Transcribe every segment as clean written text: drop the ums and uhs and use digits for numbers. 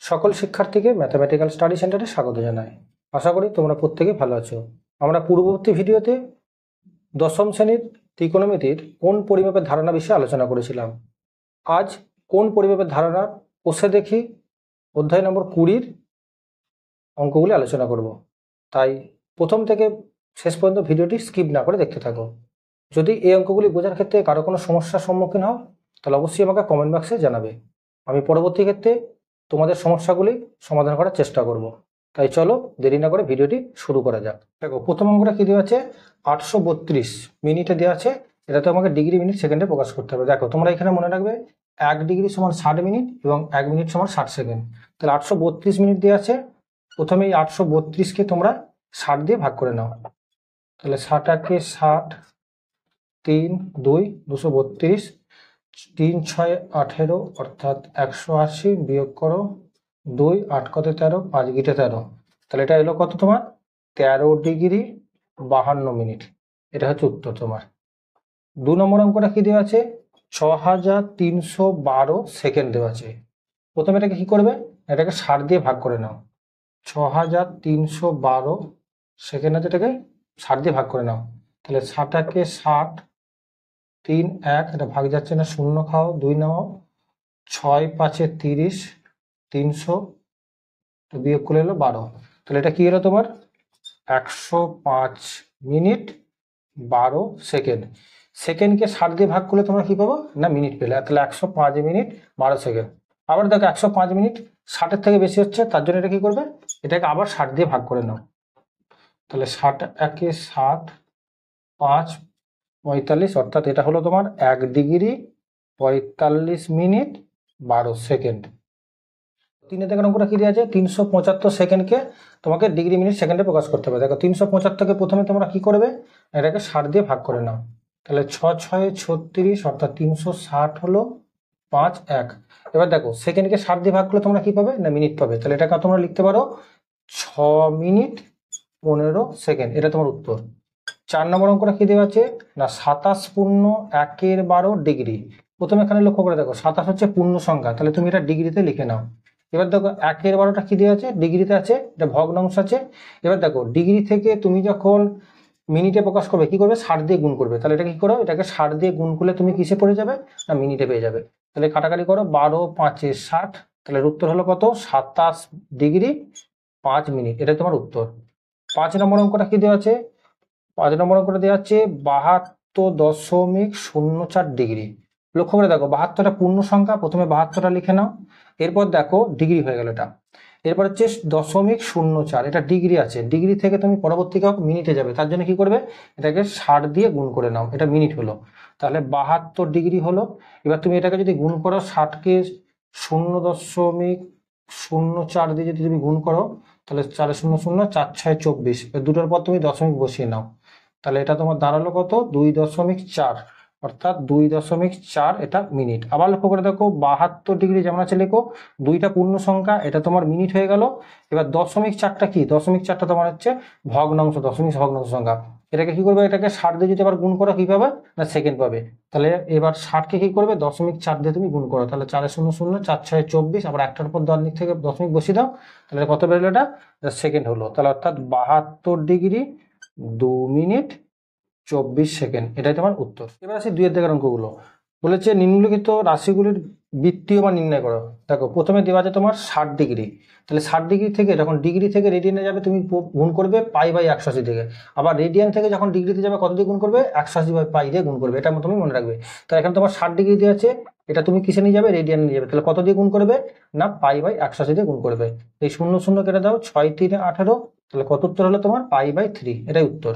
সকল শিক্ষার্থীকে mathematical study সেন্টারে স্বাগত জানাই। আশা করি তোমরা প্রত্যেকে ভালো আছো। আমরা পূর্ববর্তী ভিডিওতে দশম শ্রেণীর ত্রিকোণমিতির কোণ পরিমাপের ধারণা বিষয়ে আলোচনা করেছিলাম। আজ কোণ পরিমাপের ধারণা বসে দেখি অধ্যায় নম্বর 20 অঙ্কগুলি আলোচনা করব। তাই প্রথম থেকে শেষ পর্যন্ত ভিডিওটি স্কিপ না করে দেখতে থাকো। যদি এই অঙ্কগুলি বোঝার ক্ষেত্রে কারো কোনো সমস্যার সম্মুখীন হও তাহলে অবশ্যই আমাকে কমেন্ট বক্সে জানাবে। আমি পরবর্তী ক্ষেত্রে তোমাদের সমস্যাগুলি সমাধান করার চেষ্টা করব। তাই চলো দেরি না করে ভিডিওটি শুরু করা যাক। দেখো প্রথম অঙ্কটা কি দেওয়া আছে, 832 মিনিটে দেওয়া আছে। এটা তো আমাকে ডিগ্রি মিনিট সেকেন্ডে প্রকাশ করতে হবে। দেখো তোমরা এখানে মনে রাখবে 1 ডিগ্রি সমান 60 মিনিট এবং 1 মিনিট সমান 60 সেকেন্ড। তাহলে 832 মিনিট দেওয়া আছে। প্রথমে এই 832কে তোমরা 60 দিয়ে ভাগ করে নাও। তাহলে 60কে 60, 3, 2, 232, 3, 6, 18 অর্থাৎ 180 বিয়োগ করো 2, 8 কত 13, 5 গিটে 13। তাহলে এটা এলো কত তোমার 13 ডিগ্রি 52 মিনিট। এটা হচ্ছে উত্তর তোমার। 2 নম্বর অঙ্কটা কি দেওয়া আছে, 6312 সেকেন্ড দেওয়া আছে। প্রথমে এটাকে কি করবে, এটাকে 60 দিয়ে ভাগ করে নাও। 6312 সেকেন্ড আছে, এটাকে 60 দিয়ে ভাগ করে নাও। তাহলে 60কে 60, 3, 1, এটা ভাগ যাচ্ছে না, 0 খাও, 2 নাও, 6, 5, 30, 300 বিয়োগ করে এলো 12। তাহলে এটা কি হলো তোমার 105 মিনিট 12 সেকেন্ড। সেকেন্ডকে 60 দিয়ে ভাগ করলে তোমরা কি পাবো না মিনিট পেলে। তাহলে 105 মিনিট 12 সেকেন্ড। আবার দেখো 105 মিনিট 60-এর থেকে বেশি হচ্ছে, তার জন্য এটা কি করবে, এটাকে আবার 60 দিয়ে ভাগ করে নাও। তাহলে 60 × 60, 5, 45 অর্থাৎ এটা হলো তোমার 1 ডিগ্রি 45 মিনিট 12 সেকেন্ড। 3 থেকে অঙ্কটা কি দেওয়া আছে, 375 সেকেন্ডকে তোমাকে ডিগ্রি মিনিট সেকেন্ডে প্রকাশ করতে হবে। দেখো 375কে প্রথমে তোমরা কি করবে, এটাকে 60 দিয়ে ভাগ করে নাও। তাহলে 6, 6, 36 অর্থাৎ 360 হলো 5, 1। এবার দেখো সেকেন্ডকে 60 দিয়ে ভাগ করলে তোমরা কি পাবে না মিনিট পাবে। তাহলে এটাকে তোমরা লিখতে পারো 6 মিনিট 15 সেকেন্ড। এটা তোমার উত্তর। 4 নম্বর অঙ্কটা কি দেওয়া আছে না 27 পূর্ণ 1/12 ডিগ্রি। প্রথমে এখানে লক্ষ্য করে দেখো 27 হচ্ছে পূর্ণ সংখ্যা, তাহলে তুমি এটা ডিগ্রিতে লিখে নাও। এবার দেখো 1/12টা কি দেওয়া আছে, ডিগ্রিতে আছে, এটা ভগ্নাংশ আছে। এবার দেখো ডিগ্রি থেকে তুমি যখন মিনিটে প্রকাশ করবে কি করবে, 60 দিয়ে গুণ করবে। তাহলে এটা কি করো, এটাকে 60 দিয়ে গুণ করলে তুমি কিসে পড়ে যাবে না মিনিটে পেয়ে যাবে। তাহলে কাটাকাটি করো, 12, 5, 60। তাহলে উত্তর হলো কত, 27 ডিগ্রি 5 মিনিট। এটা তোমার উত্তর। 5 নম্বর অঙ্কটা কি দেওয়া আছে, 5 নম্বর অঙ্কটা দেওয়া আছে 72.04 ডিগ্রি। লক্ষ্য করে দেখো 72টা পূর্ণ সংখ্যা, প্রথমে 72টা লিখে নাও। এরপর দেখো ডিগ্রি হয়ে গেল এটা। এরপর হচ্ছে 0.04, এটা ডিগ্রি আছে, ডিগ্রি থেকে তুমি পরবর্তী মিনিটে যাবে, তার জন্য কি করবে, এটাকে 60 দিয়ে গুণ করে নাও, এটা মিনিট হলো। তাহলে 72 ডিগ্রি হলো। এবার তুমি এটাকে যদি গুণ করো, 60কে 0.04 দিয়ে যদি তুমি গুণ করো, তাহলে 4 0 0 4 6 24, দুটোর পর তুমি দশমিক বসিয়ে নাও। তাহলে এটা তোমার দাঁড়ালো কত, 2.4 অর্থাৎ 2.4 এটা মিনিট। আবার লক্ষ্য করে দেখো 72 ডিগ্রি যেমন আছে লেখো, দুইটা পূর্ণ সংখ্যা, এটা তোমার মিনিট হয়ে গেল। এবার 0.4টা কি, 0.4টা তোমার হচ্ছে ভগ্নাংশ, দশমিক ভগ্নাংশ সংখ্যা। এটাকে কি করবে, এটাকে 60 দিয়ে যদি আবার গুণ করো কি পাবে না সেকেন্ড পাবে। তাহলে এবার 60কে কি করবে, 0.4 দিয়ে তুমি গুণ করো। তাহলে 4 0 0 4 6 24, আবার একটার পর দিক থেকে দশমিক বসিয়ে দাও। তাহলে কত বেরোলো, এটা সেকেন্ড হলো। তাহলে অর্থাৎ 72 ডিগ্রি 2 মিনিট 24 সেকেন্ড। এটাই তোমার উত্তর। এবার আসি 2 এর দাগের অঙ্কগুলো। বলেছে নিম্নলিখিত রাশিগুলির বৃত্তীয় মান নির্ণয় করো। দেখো প্রথমে দেওয়া আছে তোমার 60 ডিগ্রি। তাহলে 60 ডিগ্রি থেকে যখন ডিগ্রি থেকে রেডিয়ানে যাবে তুমি গুণ করবে π/180 থেকে। আবার রেডিয়ান থেকে যখন ডিগ্রিতে যাবে কত দিয়ে গুণ করবে, 180/π দিয়ে গুণ করবে। এটা তুমি মনে রাখবে। তাহলে এখানে তোমার 60 ডিগ্রি দেওয়া আছে, এটা তুমি কিসে নিয়ে যাবে, রেডিয়ানে নিয়ে যাবে। তাহলে কত দিয়ে গুণ করবে না π/180 দিয়ে গুণ করবে। এই 0 0 কেটে দাও, 6 3 18। তাহলে কত উত্তর হলো তোমার π/3। এটাই উত্তর।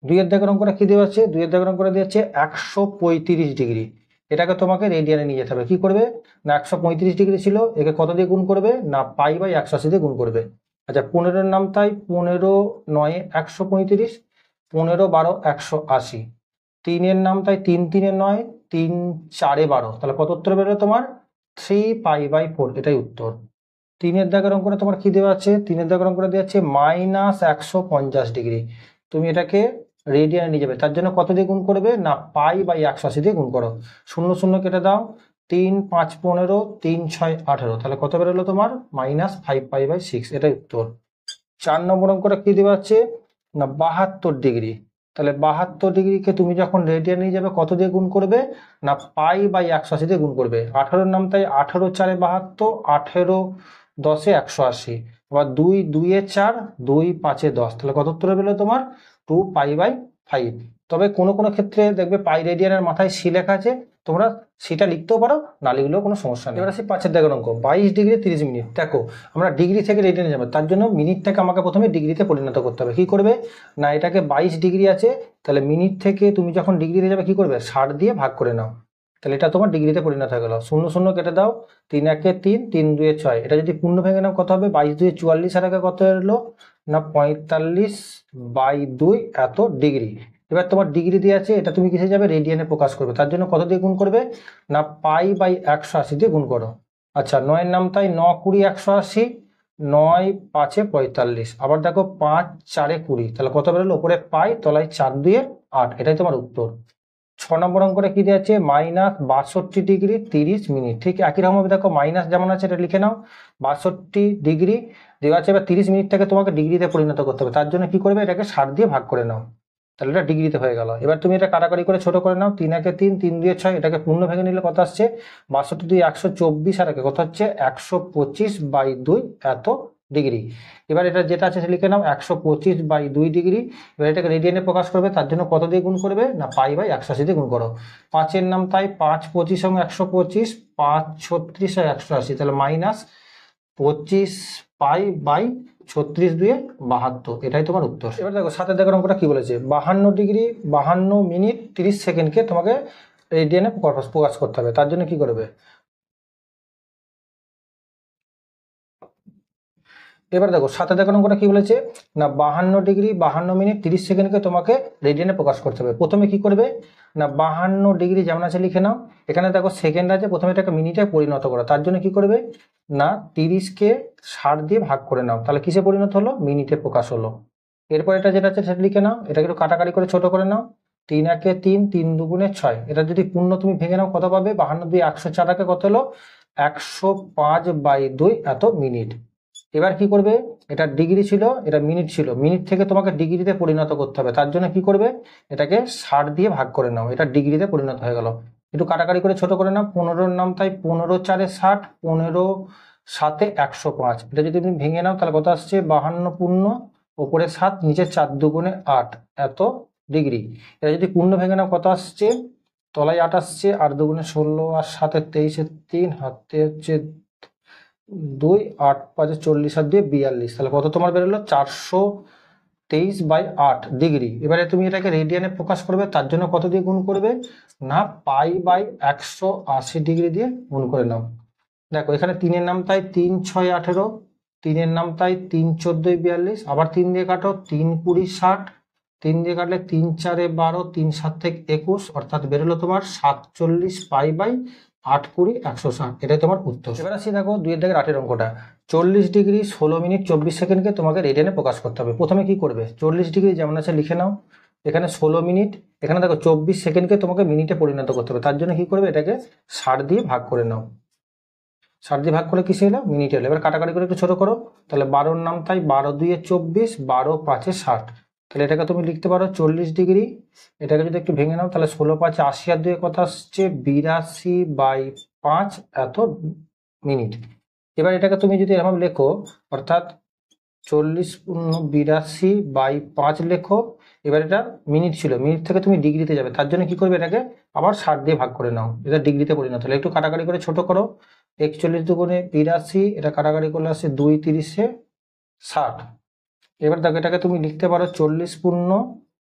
2 এর দাগের অঙ্কটা কি দেওয়া আছে, 2 এর দাগের অঙ্কটা দেওয়া আছে 135 ডিগ্রি। এটাকে তোমাকে রেডিয়ানে নিয়ে যেতে হবে। কি করবে না 135 ডিগ্রি ছিল, একে কত দিয়ে গুণ করবে না π/180 দিয়ে গুণ করবে। আচ্ছা 15-এর নাম তাই, 15 9 135, 15 12 180। 3-এর নাম তাই, 3 3 9, 3 4 12। তাহলে কত উত্তর বেরোলো তোমার 3π/4। এটাই উত্তর। 3 এর দাগের অঙ্কটা তোমার কি দেওয়া আছে, 3 এর দাগের অঙ্কটা দেওয়া আছে -150 ডিগ্রি। তুমি এটাকে রেডিয়ানে নিয়ে যাবে, তার জন্য কত দিয়ে গুণ করবে না π/180 দিয়ে গুণ করো। 0 0 কেটে দাও, 3 5 15 3 6 18, তাহলে কত বেরোলো তোমার -5π/6, এটাই উত্তর। 4 নম্বর অঙ্কটা কি দেওয়া আছে না 72 ডিগ্রি। তাহলে 72 ডিগ্রিকে তুমি যখন রেডিয়ান নিয়ে যাবে কত দিয়ে গুণ করবে না π/180 দিয়ে গুণ করবে। 18 নাম তাই 18 4 72, 18 10 180, আবার 2 2 4, 2 5 10, তাহলে কত উত্তর পেলো তোমার 2π/5। তবে কোনো কোনো ক্ষেত্রে দেখবে পাই রেডিয়ানের মাথায় সি লেখা আছে, তোমরা সেটা লিখতেও পারো, না লিখলেও কোনো সমস্যা নেই। এবার আসি 5 দাগের অঙ্ক 22 ডিগ্রি 30 মিনিট। দেখো আমরা ডিগ্রি থেকে রেডিয়ানে যাবো, তার জন্য মিনিটটাকে আমাকে প্রথমে ডিগ্রিতে পরিণত করতে হবে। কি করবে না এটাকে 22 ডিগ্রি আছে, তাহলে মিনিট থেকে তুমি যখন ডিগ্রিতে যাবে কি করবে 60 দিয়ে ভাগ করে নাও, তাহলে এটা তোমার ডিগ্রিতে পরিণত হয়ে গেল। 0 0 কেটে দাও, 3 1 3, 3 2 6, এটা যদি পূর্ণ ভেঙে নাও কত হবে 22 2 44, আর আগে কত এলো না 45/2 এত ডিগ্রি। এবার তোমার ডিগ্রি দিয়ে আছে, এটা তুমি কিসে যাবে রেডিয়ানে প্রকাশ করবে, তার জন্য কত দিয়ে গুণ করবে না π/180 দিয়ে গুণ করো। আচ্ছা 9 নাম তাই 9 20 180, 9 5 45, আবার দেখো 5 4 20, তাহলে কত বেরোলো উপরে পাই তলায় 4 2 8, এটাই তোমার উত্তর। 6 নম্বর অঙ্কটা কি দিয়ে আছে -62 ডিগ্রি 30 মিনিট। ঠিক একই রকম ভাবে দেখো মাইনাস যেমন আছে এটা লিখে নাও, 62 ডিগ্রি দেওয়া আছে, এবার 30 মিনিটটাকে তোমাকে ডিগ্রিতে পরিণত করতে হবে, তার জন্য কি করবে এটাকে 60 দিয়ে ভাগ করে নাও, তাহলে এটা ডিগ্রিতে হয়ে গেল। এবার তুমি এটা কাটাকাটি করে ছোট করে নাও, 3 1 3, 3 2 6, এটাকে পূর্ণ ভেঙে নিলে কত আসছে 62 2 124, আর আগে কত হচ্ছে 125/2 এত ডিগ্রি। এবার এটা যেটা আছে লিখে নাও 125/2 ডিগ্রি। এবার এটাকে রেডিয়ানে প্রকাশ করবে, তার জন্য কত দিয়ে গুণ করবে না π/180 দিয়ে গুণ করো। 5 এর নাম তাই 5 25 সঙ্গে 125, 5 36 আর 180, তাহলে -25π/36 2 72, এটাই তোমার উত্তর। এবার দেখো 7 দাগের অঙ্কটা কি বলেছে 52 ডিগ্রি 52 মিনিট 30 সেকেন্ডকে তোমাকে রেডিয়ানে প্রকাশ করতে হবে, তার জন্য কি করবে এবার দেখো 7 দাগের অঙ্কটা কি বলেছে না 52 ডিগ্রি 52 মিনিট 30 সেকেন্ডকে তোমাকে রেডিয়ানে প্রকাশ করতে হবে। প্রথমে কি করবে না 52 ডিগ্রি যেমন আছে লিখে নাও, এখানে দেখো সেকেন্ড আছে, প্রথমে এটাকে মিনিটে পরিণত করো, তার জন্য কি করবে না 30কে 60 দিয়ে ভাগ করে নাও, তাহলে কিসে পরিণত হলো মিনিটে প্রকাশ হলো। এরপর এটা যেটা আছে সেটা লিখে নাও, এটাকে একটু কাটাকাটি করে ছোট করে নাও, 3 1 3, 3 2 6, এটা যদি পূর্ণ তুমি ভেঙে নাও কত পাবে 52 2 104, কত হলো 105/2 এত মিনিট। এবার কি করবে এটা ডিগ্রি ছিল এটা মিনিট ছিল, মিনিট থেকে তোমাকে ডিগ্রিতে পরিণত করতে হবে, তার জন্য কি করবে এটাকে 60 দিয়ে ভাগ করে নাও, এটা ডিগ্রিতে পরিণত হয়ে গেল। একটু কাটাকাটি করে ছোট করে নাও, 15 নাম তাই 15 4 60, 15 7 105, এটা যদি তুমি ভেঙে নাও তাহলে কত আসছে 52 পূর্ণ উপরে 7 নিচে 4 2 8 এত ডিগ্রি। এটা যদি পূর্ণ ভেঙে নাও কত আসছে তলায় 8 আসছে, 8 2 16 আর 7 23 3, হাতে হচ্ছে 2 8 5 40 আর 2 42, তাহলে কত তোমার বেরোলো 423/8 ডিগ্রি। এবারে তুমি এটাকে রেডিয়ানে প্রকাশ করবে, তার জন্য কত দিয়ে গুণ করবে না π/180 ডিগ্রি দিয়ে গুণ করে নাও। দেখো এখানে 3 এর নাম তাই 3 6 18, 3 এর নাম তাই 3 14 42, আবার 3 দিয়ে কাটো 3 20 60, 3 দিয়ে কাটলে 3 4 12, 3 7 21, অর্থাৎ বেরোলো তোমার 47π/8 20 160, এটাই তোমার উত্তর। এবার আসি দেখো 2 এর দাগের 8 অঙ্কটা 40 ডিগ্রি 16 মিনিট 24 সেকেন্ডকে তোমাকে রেডিয়ানে প্রকাশ করতে হবে। প্রথমে কি করবে 40 ডিগ্রি যেমন আছে লিখে নাও, এখানে 16 মিনিট, এখানে দেখো 24 সেকেন্ডকে তোমাকে মিনিটে পরিণত করতে হবে, তার জন্য কি করবে এটাকে 60 দিয়ে ভাগ করে নাও, 60 দিয়ে ভাগ করে কিসে এলো মিনিটে এলো। এবার কাটাকাটি করে একটু ছোট করো, তাহলে 12 নাম তাই 12 2 24, 12 5 60, তাহলে এটাকে তুমি লিখতে পারো 40 ডিগ্রি। এটাকে যদি একটু ভেঙে নাও তাহলে 16 5 80 আর 2 কত আসছে 82/5 এত মিনিট। এবার এটাকে তুমি যদি এরকম লেখো অর্থাৎ 40 82/5 লেখো, এবার এটা মিনিট ছিল, মিনিট থেকে তুমি ডিগ্রিতে যাবে, তার জন্য কি করবে এটাকে আবার 60 দিয়ে ভাগ করে নাও, এটা ডিগ্রিতে পরিণত হলো। একটু কাটাকাটি করে ছোট করো, 41 2 82, এটা কাটাকাটি করলে আসছে 2 30 60। এবার দেখো এটাকে তুমি লিখতে পারো 40 পূর্ণ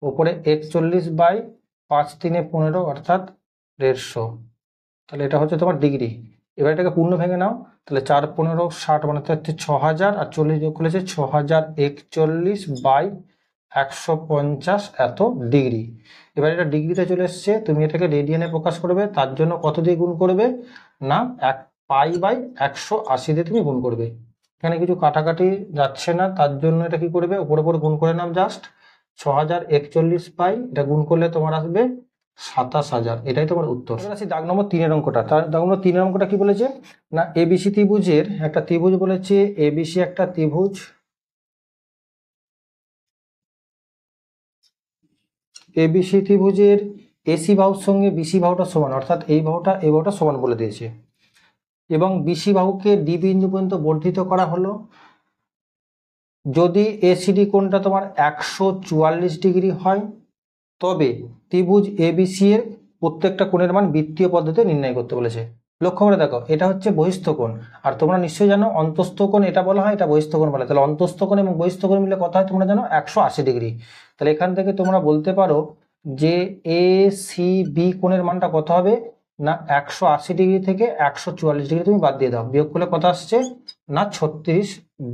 উপরে 41/5 3 15, অর্থাৎ 150, তাহলে এটা হচ্ছে তোমার ডিগ্রি। এবার এটাকে পূর্ণ ভেঙে নাও, তাহলে 4 15 60 মানে হচ্ছে 6000, আর 40 যোগ করেছে 6041/150 এত ডিগ্রি। এবার এটা ডিগ্রিতে চলে এসছে, তুমি এটাকে রেডিয়ানে প্রকাশ করবে, তার জন্য কত দিয়ে গুণ করবে না π/180 দিয়ে তুমি গুণ করবে। এখানে কিছু কাটাকাটি যাচ্ছে না, তার জন্য এটা কি করবে উপর উপর গুণ করে নাও, জাস্ট 6041/, এটা গুণ করলে তোমার আসবে 27,000, এটাই তোমার উত্তর। এবার আসি দাগ নম্বর 3-এর অঙ্কটা। দাগ নম্বর 3-এর অঙ্কটা কি বলেছে না, এবিসি ত্রিভুজের একটা ত্রিভুজ বলেছে, এবিসি একটা ত্রিভুজ, এবিসি ত্রিভুজের এসি বাহুর সঙ্গে বিসি বাহুটা সমান, অর্থাৎ এই বাহুটা সমান বলে দিয়েছে, এবং বিসি বাহুকে ডি বিন্দু পর্যন্ত বর্ধিত করা হলো। যদি এসিডি কোণটা তোমার 144 ডিগ্রি হয়, তবে ত্রিভুজ এবিসি এর প্রত্যেকটা কোণের মান বৃত্তীয় পদ্ধতিতে নির্ণয় করতে বলেছে। লক্ষ্য করে দেখো, এটা হচ্ছে বহিস্থ কোণ, আর তোমরা নিশ্চয়ই জানো অন্তস্থ কোণ এটা বলা হয়, এটা বহিস্থ কোণ বলা হয়। তাহলে অন্তস্থ কোণ এবং বহিস্থ কোণ মিলে কত হয় তোমরা জানো, 180 ডিগ্রি। তাহলে এখান থেকে তোমরা বলতে পারো যে এ সি বি কোণের মানটা কত হবে না, 180 ডিগ্রি থেকে 144 ডিগ্রি তুমি বাদ দিয়ে দাও, বিয়োগ করলে কত আসছে না 36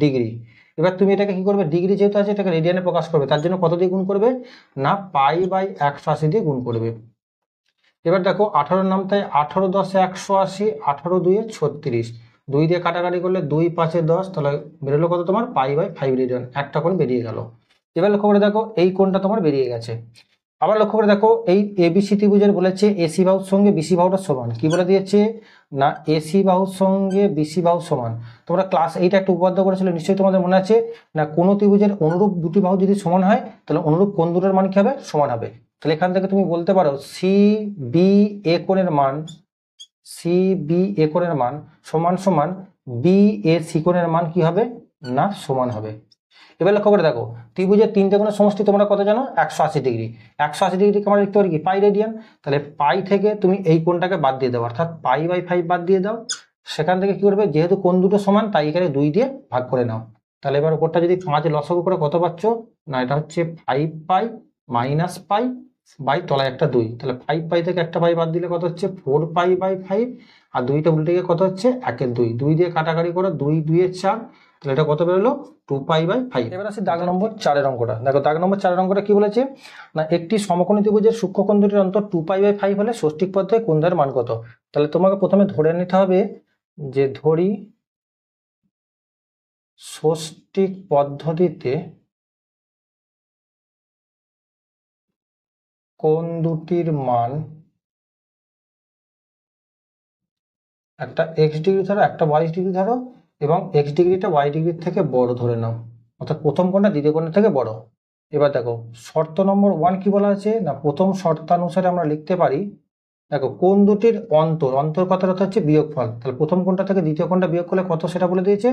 ডিগ্রি। এবার তুমি এটাকে কি করবে, ডিগ্রি যেহেতু আছে এটাকে রেডিয়ানে প্রকাশ করবে, তার জন্য কত দিয়ে গুণ করবে না π/180 দিয়ে গুণ করবে। এবার দেখো 18 নাম, তাই 18 10 180, 18 2 36, 2 দিয়ে কাটাকাটি করলে 2 5 10, তাহলে বেরোলো কত তোমার π/5 রেডিয়ান, একটা কোণ বেরিয়ে গেল। এবার লক্ষ্য করে দেখো এই কোণটা তোমার বেরিয়ে গেছে। আবার লক্ষ্য করে দেখো এই এবিসি ত্রিভুজের বলেছে এসি বাহুর সঙ্গে বিসি বাহুটা সমান, কি বলে দিয়েছে না এসি বাহুর সঙ্গে বিসি বাহু সমান। তোমরা ক্লাস 8 একটা উপপাদ্য করেছিল, নিশ্চয়ই তোমাদের মনে আছে না, কোনো ত্রিভুজের অনুরূপ দুটি বাহু যদি সমান হয় তাহলে অনুরূপ কোণ দুটোর মান কি হবে, সমান হবে। তাহলে এখান থেকে তুমি বলতে পারো সি বি এ কোণের মান, সি বি এ কোণের মান সমান সমান বি এ সি কোণের মান কি হবে না সমান হবে। এবার লক্ষ্য করে দেখো ত্রিভুজের তিনটে কোণের সমষ্টি তোমরা কত জানো, 180 ডিগ্রি। 180 ডিগ্রিকে আমরা লিখতে পারি কি পাই রেডিয়ান। তাহলে পাই থেকে তুমি এই কোণটাকে বাদ দিয়ে দাও, অর্থাৎ π/5 বাদ দিয়ে দাও। সেখান থেকে কি করবে, যেহেতু কোণ দুটো সমান তাই এখানে 2 দিয়ে ভাগ করে নাও। তাহলে এবার উপরটা যদি 5 লসাগু করে কত পাচ্ছ না, এটা হচ্ছে 5π - π বাই তলায় একটা 2, তাহলে 5π থেকে একটা পাই বাদ দিলে কত হচ্ছে 4π/5, আর 2টা উল্টে গিয়ে কত হচ্ছে 1-এর 2, 2 দিয়ে কাটাকাটি করে 2 2 4, তাহলে এটা কত বেরোলো 2π/5। এবার আসি দাগ নম্বর 4-এর অঙ্কটা। দেখো দাগ নম্বর 4-এর অঙ্কটা কি বলেছে না, একটি সমকোণী ত্রিভুজের সূক্ষ্মকোণ দুটির অন্তর 2π/5 হলে ষষ্ঠিক পদ্ধতিতে কোণ দ্বয়ের মান কত। তাহলে তোমাকে প্রথমে ধরে নিতে হবে যে ধরি ষষ্ঠিক পদ্ধতিতে কোণ দুটির মান, একটা x ডিগ্রি ধরো একটা y ডিগ্রি ধরো, এবং x ডিগ্রিটা y ডিগ্রির থেকে বড় ধরে নাও, অর্থাৎ প্রথম কোণটা দ্বিতীয় কোণের থেকে বড়। এবার দেখো শর্ত নম্বর 1 কি বলা আছে না, প্রথম শর্তানুসারে আমরা লিখতে পারি, দেখো কোণ দুটির অন্তর, অন্তর কথাটা হচ্ছে বিয়োগফল, তাহলে প্রথম কোণটা থেকে দ্বিতীয় কোণটা বিয়োগ করলে কত সেটা বলে দিয়েছে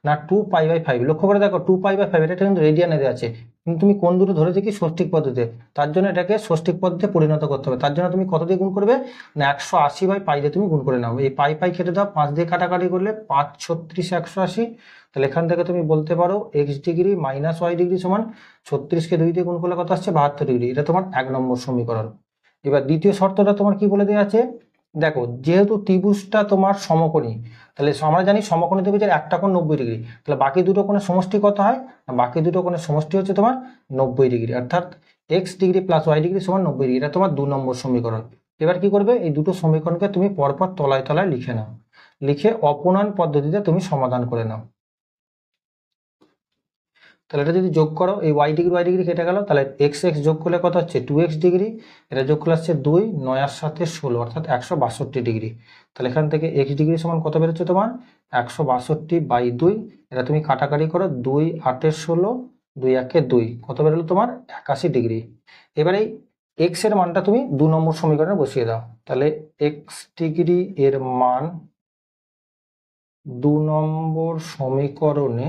না 2π/5। লক্ষ্য করে দেখো 2π/5 এটা কিন্তু রেডিয়ানে দেওয়া আছে, কিন্তু তুমি কোণ দুটো ধরেছে কি ষষ্ঠিক পদ্ধতিতে, তার জন্য এটাকে ষষ্ঠিক পদ্ধতিতে পরিণত করতে হবে। তার জন্য তুমি কত দিয়ে গুণ করবে না 180/π দিয়ে তুমি গুণ করে নাও, এই পাই কেটে দাও, 5 দিয়ে কাটাকাটি করলে 5 36 180, তাহলে এখান থেকে তুমি বলতে পারো x degree minus y degree সমান 36কে 2 দিয়ে গুণ করলে কত আসছে 72 ডিগ্রি। এটা তোমার 1 নম্বর সমীকরণ। এবার দ্বিতীয় শর্তটা তোমার কি বলে দেওয়া আছে, দেখো যেহেতু ত্রিভুজটা তোমার সমকোণী, তাহলে আমরা জানি সমকোণী ত্রিভুজের একটা কোণ 90 ডিগ্রি, তাহলে বাকি দুটো কোণের সমষ্টি কত হয় না, বাকি দুটো কোণের সমষ্টি হচ্ছে তোমার 90 ডিগ্রি, অর্থাৎ x degree plus y degree সমান 90 ডিগ্রি। এটা তোমার 2 নম্বর সমীকরণ। এবার কি করবে, এই দুটো সমীকরণকে তুমি পরপর তলায় তলায় লিখে নাও, লিখে অপনয়ন পদ্ধতিতে তুমি সমাধান করে নাও। তাহলে এটা যদি যোগ করো, এই y ডিগ্রি কেটে গেল, তাহলে x যোগ করলে কত হচ্ছে 2x ডিগ্রি, এটা যোগ করলে আসছে 2, 9 আর 7 16, অর্থাৎ 162 ডিগ্রি। তাহলে এখান থেকে x ডিগ্রি সমান কত বেরোচ্ছে তোমার 162/2, এটা তুমি কাটাকাটি করো 2 8 16, 2 1 2, কত বেরোলো তোমার 81 ডিগ্রি। এবার এই x এর মানটা তুমি 2 নম্বর সমীকরণে বসিয়ে দাও, তাহলে x ডিগ্রি এর মান 2 নম্বর সমীকরণে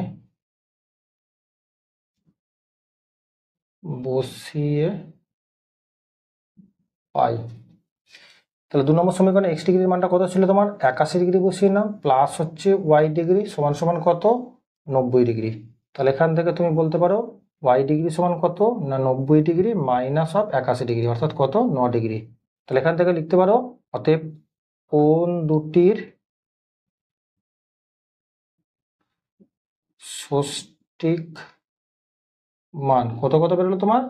বসিয়ে পাই। তাহলে 2 নম্বর সমীকরণে x ডিগ্রির মানটা কত ছিল তোমার 81 ডিগ্রি বসিয়ে নাও, প্লাস হচ্ছে y ডিগ্রি সমান সমান কত 90 ডিগ্রি। তাহলে এখান থেকে তুমি বলতে পারো y ডিগ্রি সমান কত না 90 ডিগ্রি মাইনাস অফ 81 ডিগ্রি, অর্থাৎ কত 9 ডিগ্রি। তাহলে এখান থেকে লিখতে পারো অতএব কোণ দুটির ষষ্ঠিক মান কত কত বেরোলো তোমার,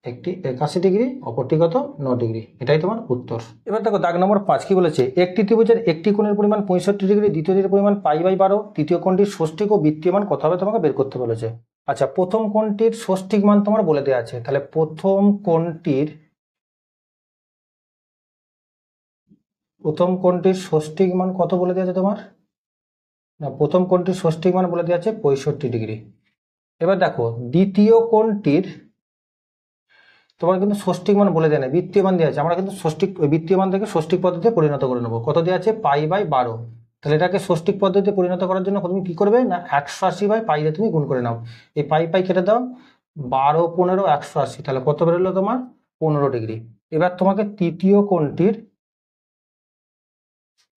একটি 81 ডিগ্রি, অপরটি কত 9 ডিগ্রি। এটাই তোমার উত্তর। এবার দেখো দাগ নম্বর 5 কি বলেছে, একটি ত্রিভুজের একটি কোণের পরিমাণ 65 ডিগ্রি, দ্বিতীয়টির পরিমাণ π/12, তৃতীয় কোণটির ষষ্ঠিক ও বৃত্তীয় মান কত হবে তোমাকে বের করতে বলেছে। আচ্ছা প্রথম কোণটির ষষ্ঠিক মান তোমার বলে দেওয়া আছে, তাহলে প্রথম কোণটির প্রথম কোণটির ষষ্ঠিক মান কত বলে দেওয়া আছে তোমার? না, প্রথম কোণটির ষষ্ঠিক মান বলে দেওয়া আছে 65 ডিগ্রি। এবার দেখো দ্বিতীয় কোণটির তোমার কিন্তু ষষ্ঠিক মান বলে দেয় না, বৃত্তীয় মান দেওয়া আছে। আমরা কিন্তু ষষ্ঠিক বৃত্তীয় মান থেকে ষষ্ঠিক পদ্ধতিতে পরিণত করে নেবো। কত দেওয়া আছে? π/12। তাহলে এটাকে ষষ্ঠিক পদ্ধতিতে পরিণত করার জন্য তুমি কি করবে না 180/π দিয়ে তুমি গুণ করে নাও। এই π কেটে দাও, 12 15 180, তাহলে কত বেরোলো তোমার? 15 ডিগ্রি। এবার তোমাকে তৃতীয় কোণটির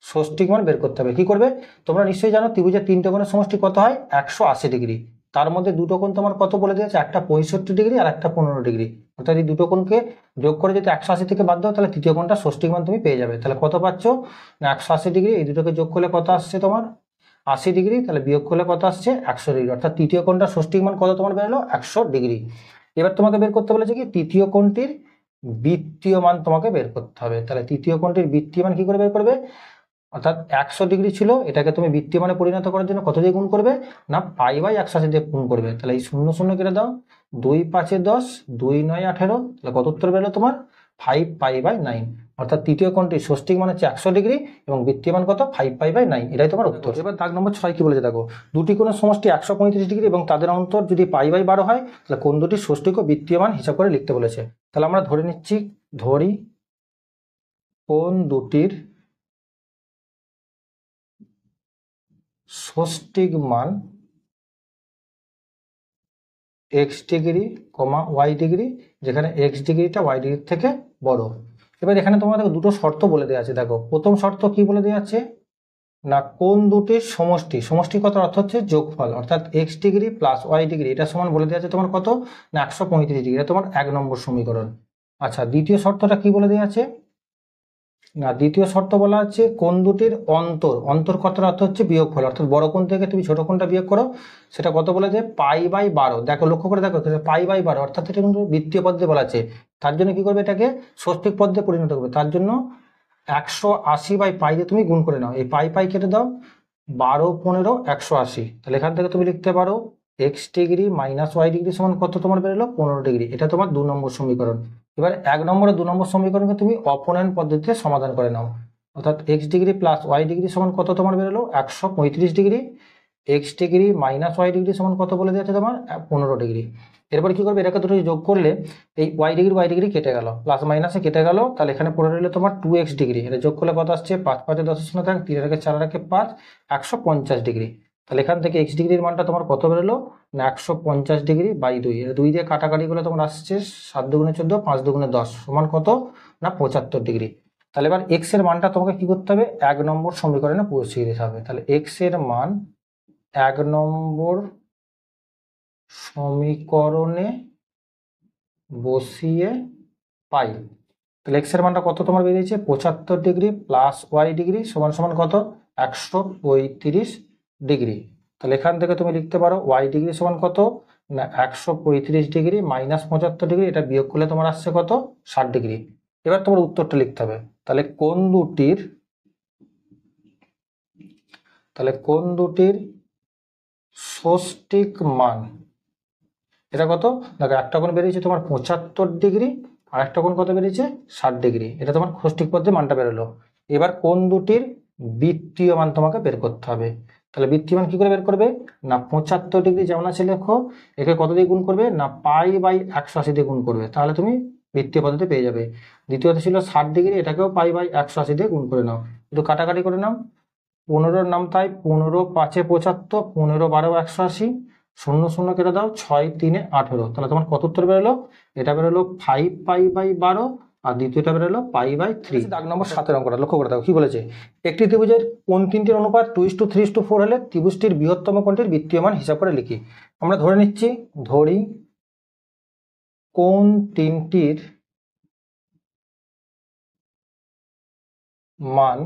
ষষ্ঠিক মান বের করতে হবে। কি করবে? তোমরা নিশ্চয়ই জানো ত্রিভুজের তিনটে কোণের সমষ্টি কত হয়? 180 ডিগ্রি। তার মধ্যে দুটো কোণ তোমার কত বলে দিয়েছে? একটা 65 ডিগ্রি আর একটা 15 ডিগ্রি। অর্থাৎ এই দুটো কোণকে যোগ করে যদি 180 থেকে বাদ দাও তাহলে তৃতীয় কোণটা ষষ্ঠিক মান তুমি পেয়ে যাবে। তাহলে কত পাচ্ছ না 180 ডিগ্রি, এই দুটোকে যোগ করলে কত আসছে তোমার? 80 ডিগ্রি। তাহলে বিয়োগ করলে কত আসছে? 100 ডিগ্রি। অর্থাৎ তৃতীয় কোণটা ষষ্ঠিক মান কত তোমার বেরোলো? 100 ডিগ্রি। এবার তোমাকে বের করতে বলেছে কি তৃতীয় কোণটির বৃত্তীয় মান তোমাকে বের করতে হবে। তাহলে তৃতীয় কোণটির বৃত্তীয় মান কি করে বের করবে? অর্থাৎ 100 ডিগ্রি ছিল, এটাকে তুমি বৃত্তীয় মানে পরিণত করার জন্য কত দিয়ে গুণ করবে না π/180 দিয়ে গুণ করবে। তাহলে এই 0 0 কেটে দাও, 2 5 10, 2 9 18, তাহলে কত উত্তর বেরোলো তোমার? 5π/9। অর্থাৎ তৃতীয় কোণটি ষষ্ঠিক মান হচ্ছে 100 ডিগ্রি এবং বৃত্তীয় মান কত? 5π/9। এটাই তোমার উত্তর। এবার দাগ নম্বর 6 কি বলেছে দেখো, দুটি কোণের সমষ্টি 135 ডিগ্রি এবং তাদের অন্তর যদি π/12 হয় তাহলে কোণ দুটি ষষ্ঠিক ও বৃত্তীয় মান হিসাব করে লিখতে বলেছে। তাহলে আমরা ধরে নিচ্ছি, ধরি কোণ দুটির ষষ্ঠিক মান x ডিগ্রি, y ডিগ্রি, যেখানে x ডিগ্রিটা y ডিগ্রির থেকে বড়। এবার এখানে তোমাদের দুটো শর্ত বলে দেওয়া আছে। দেখো প্রথম শর্ত কি বলে দেওয়া আছে না কোণ দুটির সমষ্টি, সমষ্টি কত অর্থ হচ্ছে যোগফল, অর্থাৎ x degree plus y degree এটা সমান বলে দেওয়া আছে তোমার কত না 135 ডিগ্রি। এটা তোমার 1 নম্বর সমীকরণ। আচ্ছা দ্বিতীয় শর্তটা কি বলে দেওয়া আছে না দ্বিতীয় শর্ত বলা আছে কোণ দুটির অন্তর, অন্তর কথার অর্থ হচ্ছে বিয়োগফল, অর্থাৎ বড় কোণ থেকে তুমি ছোট কোণটা বিয়োগ করো, সেটা কত বলেছে π/12। দেখো লক্ষ্য করে দেখো π/12, অর্থাৎ এটা কিন্তু বৃত্তীয় পদ্ধতি বলা আছে। তার জন্য কি করবে এটাকে ষষ্ঠিক পদ্ধতিতে পরিণত করবে। তার জন্য 180/π দিয়ে তুমি গুণ করে নাও, এই π কেটে দাও, 12 15 180। তাহলে এখান থেকে তুমি লিখতে পারো x degree minus y degree সমান কত তোমার বেরোলো? 15 ডিগ্রি। এটা তোমার 2 নম্বর সমীকরণ। এবার 1 নম্বর আর 2 নম্বর সমীকরণকে তুমি অপনয়ন পদ্ধতিতে সমাধান করে নাও। অর্থাৎ x degree plus y degree সমান কত তোমার বেরোলো? 135 degree. x degree minus y degree সমান কত বলে দিয়েছে তোমার? 15 ডিগ্রি। এরপর কি করবে এটাকে দুটো যোগ করলে এই y ডিগ্রি কেটে গেল, প্লাস মাইনাসে কেটে গেল, তাহলে এখানে পড়ে রইলো তোমার 2x ডিগ্রি। এটা যোগ করলে কত আসছে? 5 5 10 শূন্য থাকে, 3 আর 4 আর 5, 150 ডিগ্রি। তাহলে এখান থেকে x ডিগ্রির মানটা তোমার কত বেরোলো না 150 ডিগ্রি বাই 2। এটা 2 দিয়ে কাটাকাটি করলে তোমার আসছে 7 দুগুণে 14, 5 দুগুণে 10 সমান কত না 75 ডিগ্রি। তাহলে এবার x এর মানটা তোমাকে কি করতে হবে? 1 নম্বর সমীকরণে বসিয়ে দিতে হবে। তাহলে x এর মান 1 নম্বর সমীকরণে বসিয়ে পাই। তাহলে x এর মানটা কত তোমার বেরিয়েছে? 75 ডিগ্রি প্লাস y ডিগ্রি সমান সমান কত? 135 ডিগ্রি। তাহলে এখান থেকে তুমি লিখতে পারো y ডিগ্রি সমান কত না 135 ডিগ্রি মাইনাস 75 ডিগ্রি, এটা বিয়োগ করলে তোমার আসছে কত? 60 ডিগ্রি। এবার তোমার উত্তরটা লিখতে হবে। তাহলে কোণ দুটির ষষ্ঠিক মান, এটা কত দেখো, একটা কোণ বেরিয়েছে তোমার 75 ডিগ্রি আর একটা কোণ কত বেরিয়েছে? 60 ডিগ্রি। এটা তোমার ষষ্ঠিক পদ্ধতি মানটা বেরোলো। এবার কোণ দুটির বৃত্তীয় মান তোমাকে বের করতে হবে। তাহলে বৃত্তীয় মান কি করে বের করবে না 75 ডিগ্রি যেমন আছে লেখো, একে কত দিয়ে গুণ করবে না π/180 দিয়ে গুণ করবে, তাহলে তুমি বৃত্তীয় পদ্ধতি পেয়ে যাবে। দ্বিতীয়ত ছিল 60 ডিগ্রি, এটাকেও π/180 দিয়ে গুণ করে নাও, একটু কাটাকাটি করে নাও, 15 নাম তাই 15 5 75, 15 12 180, 0 0 কেটে দাও, 6 3 18। তাহলে তোমার কত উত্তর বেরোলো? এটা বেরোলো 5π/12 আর দ্বিতীয়টা বেরোলো π/3। দাগ নম্বর 7 এর অঙ্কটা লক্ষ্য করে দাও কি বলেছে, একটি ত্রিভুজের কোণ তিনটির অনুপাত 2:3:4 হলে ত্রিভুজটির বৃহত্তম কোণটির বৃত্তীয় মান হিসাব করে লিখি। আমরা ধরে নিচ্ছি, ধরি কোণ তিনটির মান,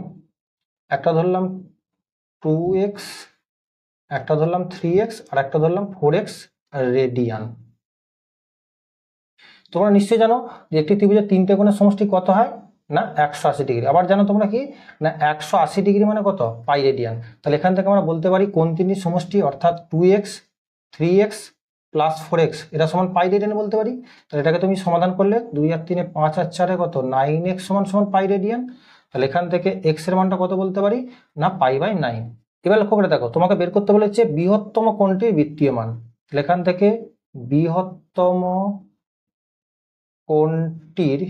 একটা ধরলাম 2x, একটা ধরলাম 3x আর একটা ধরলাম 4x রেডিয়ান। তোমরা নিশ্চয়ই জানো যে একটি ত্রিভুজের তিনটে কোণের সমষ্টি কত হয় না 180 ডিগ্রি। আবার জানো তোমরা কি না 180 ডিগ্রি মানে কত? পাই রেডিয়ান। তাহলে এখান থেকে আমরা বলতে পারি কোণ তিনটির সমষ্টি অর্থাৎ 2x 3x প্লাস 4x এটা সমান পাই রেডিয়ান বলতে পারি। তাহলে এটাকে তুমি সমাধান করলে 2 আর 3 5 আর 4 কত 9x সমান সমান পাই রেডিয়ান। তাহলে এখান থেকে এক্স এর মানটা কত বলতে পারি না π/9। এবার লক্ষ্য করে দেখো তোমাকে বের করতে বলেছে বৃহত্তম কোণটির বৃত্তীয় মান। তাহলে এখান থেকে বৃহত্তম কোণটির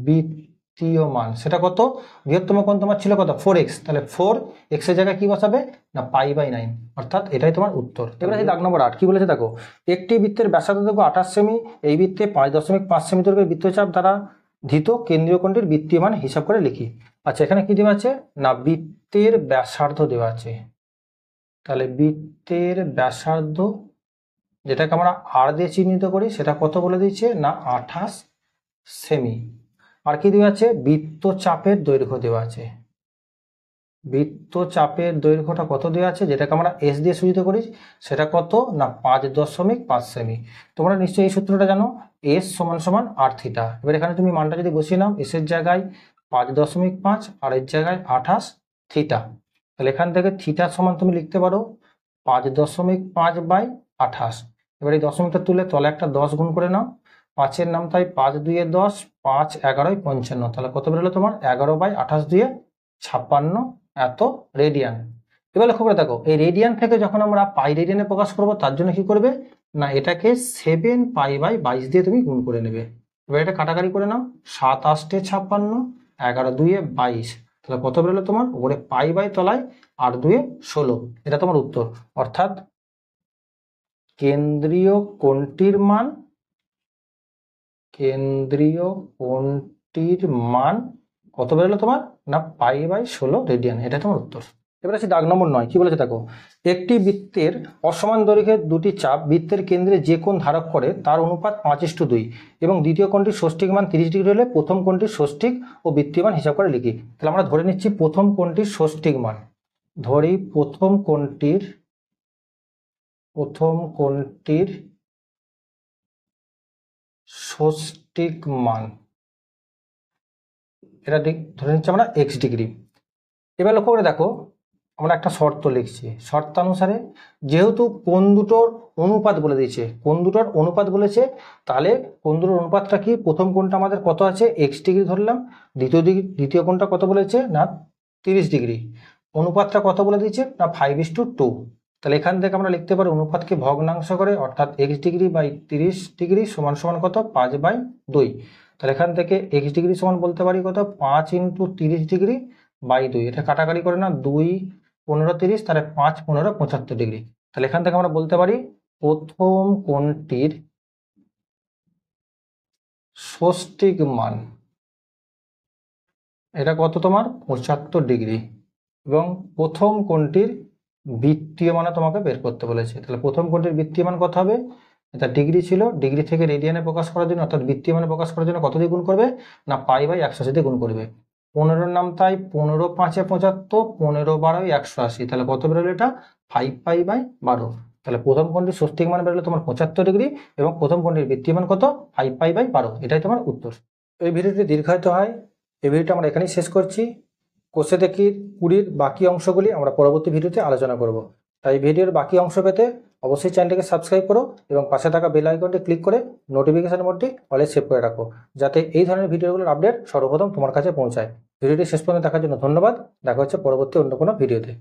বৃত্তীয় মান সেটা কত, বৃহত্তম কোণ তোমার ছিল কত 4x, তাহলে 4x এর জায়গায় কি বসাবে না π/9, অর্থাৎ এটাই তোমার উত্তর। এবার এই দাগ নম্বর 8 কি বলেছে দেখো, একটি বৃত্তের ব্যাসার্ধ দৈর্ঘ্য 28 সেমি, এই বৃত্তে 5.5 সেমি দৈর্ঘ্যের বৃত্তচাপ দ্বারা ধৃত কেন্দ্রীয় কোণটির বৃত্তীয় মান হিসাব করে লিখি। আচ্ছা এখানে কি দেওয়া আছে না বৃত্তের ব্যাসার্ধ দেওয়া আছে, তাহলে বৃত্তের ব্যাসার্ধ যেটাকে আমরা আর দিয়ে চিহ্নিত করি সেটা কত বলে দিচ্ছে না 28 সেমি। আর কি দেওয়া আছে বৃত্তচাপের দৈর্ঘ্য দেওয়া আছে, বৃত্তচাপের দৈর্ঘ্যটা কত দেওয়া আছে যেটাকে আমরা এস দিয়ে সূচিত করি সেটা কত না 5.5 সেমি। তোমরা নিশ্চয়ই এই সূত্রটা জানো, এস সমান সমান আর থিটা। এবার এখানে তুমি মানটা যদি বসিয়ে নাও, এস এর জায়গায় 5.5 আর এর জায়গায় 28 থিটা, তাহলে এখান থেকে থিটা সমান তুমি লিখতে পারো 5.5/28। এবার এই দশমিকটা তুলে তলে একটা 10 গুণ করে নাও, 5-এর নাম তাই 5×2 10, 5×11 55, তাহলে কত বেরোলো তোমার 11/28 56 এত রেডিয়ান। এবার লক্ষ্য করে দেখো এই রেডিয়ান থেকে যখন আমরা পাই রেডিয়ানে প্রকাশ করব তার জন্য কি করবে না এটাকে 7π/22 দিয়ে তুমি গুণ করে নেবে। এবার এটা কাটাকাটি করে নাও, 7×8 56, 11×2 22, তাহলে কত বেরোলো তোমার উপরে π/, তলায় 8×2 16, এটা তোমার উত্তর। অর্থাৎ কেন্দ্রীয় কোণটির মান, কেন্দ্রীয় কোণটির মান কত বেরোলো তোমার না π/16 রেডিয়ান, এটা তোমার উত্তর। এবার আছে দাগ নম্বর 9 কি বলেছে দেখো, একটি বৃত্তের অসমান দৈর্ঘ্যের দুটি চাপ বৃত্তের কেন্দ্রে যে কোণ ধারক করে তার অনুপাত 5:2 এবং দ্বিতীয় কোণটির ষষ্ঠিক মান 30 ডিগ্রি হলে প্রথম কোণটির ষষ্ঠিক ও বৃত্তীয় মান হিসাব করে লিখি। তাহলে আমরা ধরে নিচ্ছি প্রথম কোণটির ষষ্ঠিক মান, ধরি প্রথম কোণটির ষষ্ঠিক মান, এটা ধরে নিচ্ছি আমরা x ডিগ্রি। এবার লক্ষ্য করে দেখো আমরা একটা শর্ত লিখছি, শর্তানুসারে যেহেতু কোণ দুটোর অনুপাত বলে দিয়েছে, কোণ দুটোর অনুপাত বলেছে, তাহলে কোণ দুটোর অনুপাতটা কি, প্রথম কোণটা আমাদের কত আছে x ডিগ্রি ধরলাম, দ্বিতীয় কোণটা কত বলেছে না 30 ডিগ্রি, অনুপাতটা কত বলে দিয়েছে না 5:2। তাহলে এখান থেকে আমরা লিখতে পারি অনুপাতকে ভগ্নাংশ করে, অর্থাৎ x ডিগ্রি বাই 30 ডিগ্রি সমান সমান কত 5/2। তাহলে এখান থেকে x ডিগ্রি সমান বলতে পারি কত 5 × 30 ডিগ্রি বাই 2, এটা কাটাকাটি করে না 2 15 30, তাহলে 5 15 75 ডিগ্রি। তাহলে এখান থেকে আমরা বলতে পারি প্রথম কোণটির ষষ্ঠিক মান এটা কত তোমার 75 ডিগ্রি এবং প্রথম কোণটির বৃত্তীয় মান তোমাকে বের করতে বলেছে। তাহলে প্রথম কোণটির বৃত্তীয় মান কত হবে, এটা ডিগ্রি ছিল, ডিগ্রি থেকে রেডিয়ানে প্রকাশ করার জন্য অর্থাৎ বৃত্তীয় মানে প্রকাশ করার জন্য কত দিয়ে গুণ করবে না π/180 দিয়ে গুণ করবে। 15 নাম তাই 15×5 = 75, 15×12 = 180, তাহলে কত বেরোলো এটা 5π/12। তাহলে প্রথম কোণটির ষষ্ঠিক মান বেরোলো তোমার 75 ডিগ্রি এবং প্রথম কোণটির বৃত্তীয় মান কত 5π/12, এটাই তোমার উত্তর। এই ভিডিওটি দীর্ঘায়িত হয়, এই ভিডিওটা আমরা এখানেই শেষ করছি। কোষে দেখি 20 বাকি অংশগুলি আমরা পরবর্তী ভিডিওতে আলোচনা করব। তাই ভিডিওর বাকি অংশ পেতে অবশ্যই চ্যানেলটিকে সাবস্ক্রাইব করো এবং পাশে থাকা বেল আইকনটি ক্লিক করে নোটিফিকেশন মোডটি অলে সেভ করে রাখো, যাতে এই ধরনের ভিডিওগুলোর আপডেট সর্বপ্রথম তোমার কাছে পৌঁছায়। ভিডিওটি শেষ পর্যন্ত দেখার জন্য ধন্যবাদ। দেখা হচ্ছে পরবর্তী অন্য কোনো ভিডিওতে।